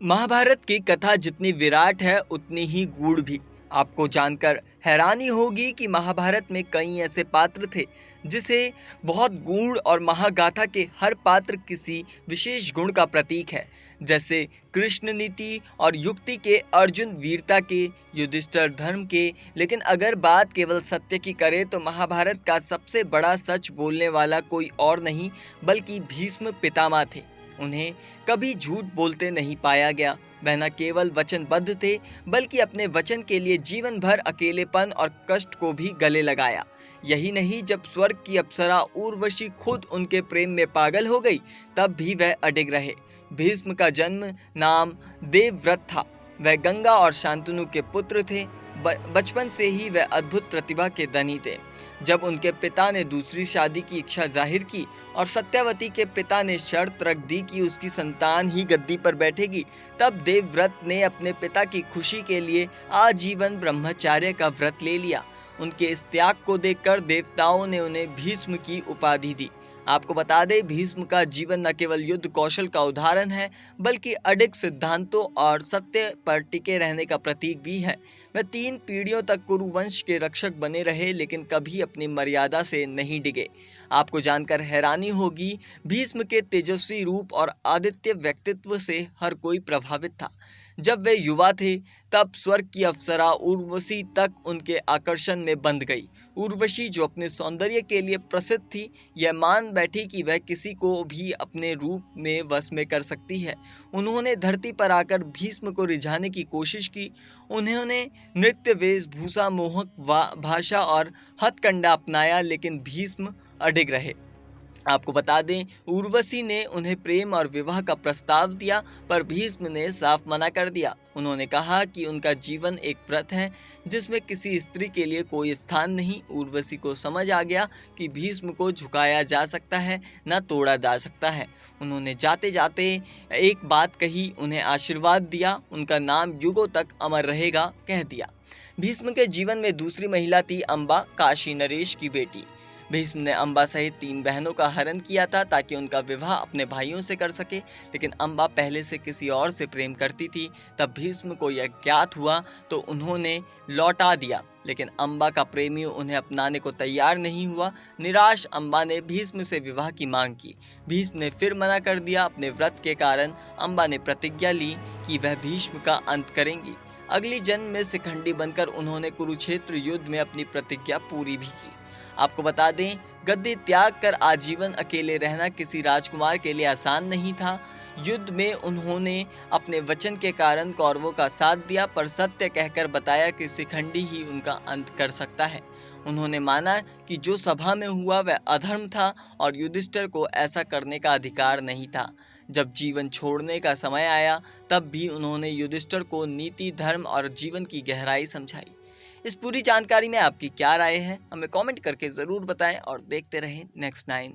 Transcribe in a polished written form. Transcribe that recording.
महाभारत की कथा जितनी विराट है उतनी ही गूढ़ भी। आपको जानकर हैरानी होगी कि महाभारत में कई ऐसे पात्र थे जिसे बहुत गूढ़ और महागाथा के हर पात्र किसी विशेष गुण का प्रतीक है। जैसे कृष्ण नीति और युक्ति के, अर्जुन वीरता के, युधिष्ठिर धर्म के। लेकिन अगर बात केवल सत्य की करें तो महाभारत का सबसे बड़ा सच बोलने वाला कोई और नहीं बल्कि भीष्म पितामह थे। उन्हें कभी झूठ बोलते नहीं पाया गया। वह न केवल वचनबद्ध थे बल्कि अपने वचन के लिए जीवन भर अकेलेपन और कष्ट को भी गले लगाया। यही नहीं, जब स्वर्ग की अप्सरा उर्वशी खुद उनके प्रेम में पागल हो गई तब भी वह अडिग रहे। भीष्म का जन्म नाम देवव्रत था। वह गंगा और शांतनु के पुत्र थे। बचपन से ही वह अद्भुत प्रतिभा के धनी थे। जब उनके पिता ने दूसरी शादी की इच्छा जाहिर की और सत्यवती के पिता ने शर्त रख दी कि उसकी संतान ही गद्दी पर बैठेगी, तब देवव्रत ने अपने पिता की खुशी के लिए आजीवन ब्रह्मचार्य का व्रत ले लिया। उनके इस त्याग को देखकर देवताओं ने उन्हें भीष्म की उपाधि दी। आपको बता दें, भीष्म का जीवन न केवल युद्ध कौशल का उदाहरण है बल्कि अडिग सिद्धांतों और सत्य पर टिके रहने का प्रतीक भी है। वह 3 पीढ़ियों तक कुरुवंश के रक्षक बने रहे लेकिन कभी अपनी मर्यादा से नहीं डिगे। आपको जानकर हैरानी होगी, भीष्म के तेजस्वी रूप और आदित्य व्यक्तित्व से हर कोई प्रभावित था। जब वे युवा थे तब स्वर्ग की अप्सरा उर्वशी तक उनके आकर्षण में बंध गई। उर्वशी, जो अपने सौंदर्य के लिए प्रसिद्ध थी, यह मान बैठी कि वह किसी को भी अपने रूप में वश में कर सकती है। उन्होंने धरती पर आकर भीष्म को रिझाने की कोशिश की। उन्होंने नृत्य, वेशभूषा, मोहक भाषा और हथकंडा अपनाया लेकिन भीष्म अडिग रहे। आपको बता दें, उर्वशी ने उन्हें प्रेम और विवाह का प्रस्ताव दिया पर भीष्म ने साफ मना कर दिया। उन्होंने कहा कि उनका जीवन एक व्रत है जिसमें किसी स्त्री के लिए कोई स्थान नहीं। उर्वशी को समझ आ गया कि भीष्म को झुकाया जा सकता है, न तोड़ा जा सकता है। उन्होंने जाते जाते एक बात कही, उन्हें आशीर्वाद दिया, उनका नाम युगों तक अमर रहेगा, कह दिया। भीष्म के जीवन में दूसरी महिला थी अम्बा, काशी नरेश की बेटी। भीष्म ने अम्बा सहित 3 बहनों का हरण किया था ताकि उनका विवाह अपने भाइयों से कर सके, लेकिन अम्बा पहले से किसी और से प्रेम करती थी। तब भीष्म को यह ज्ञात हुआ तो उन्होंने लौटा दिया, लेकिन अम्बा का प्रेमी उन्हें अपनाने को तैयार नहीं हुआ। निराश अम्बा ने भीष्म से विवाह की मांग की। भीष्म ने फिर मना कर दिया। अपने व्रत के कारण अम्बा ने प्रतिज्ञा ली कि वह भीष्म का अंत करेंगी। अगली जन्म में शिखंडी बनकर उन्होंने कुरुक्षेत्र युद्ध में अपनी प्रतिज्ञा पूरी भी की। आपको बता दें, गद्दी त्याग कर आजीवन अकेले रहना किसी राजकुमार के लिए आसान नहीं था। युद्ध में उन्होंने अपने वचन के कारण कौरवों का साथ दिया पर सत्य कहकर बताया कि शिखंडी ही उनका अंत कर सकता है। उन्होंने माना कि जो सभा में हुआ वह अधर्म था और युधिष्ठिर को ऐसा करने का अधिकार नहीं था। जब जीवन छोड़ने का समय आया तब भी उन्होंने युधिष्ठिर को नीति, धर्म और जीवन की गहराई समझाई। इस पूरी जानकारी में आपकी क्या राय है, हमें कमेंट करके ज़रूर बताएं और देखते रहें नेक्स्ट 9।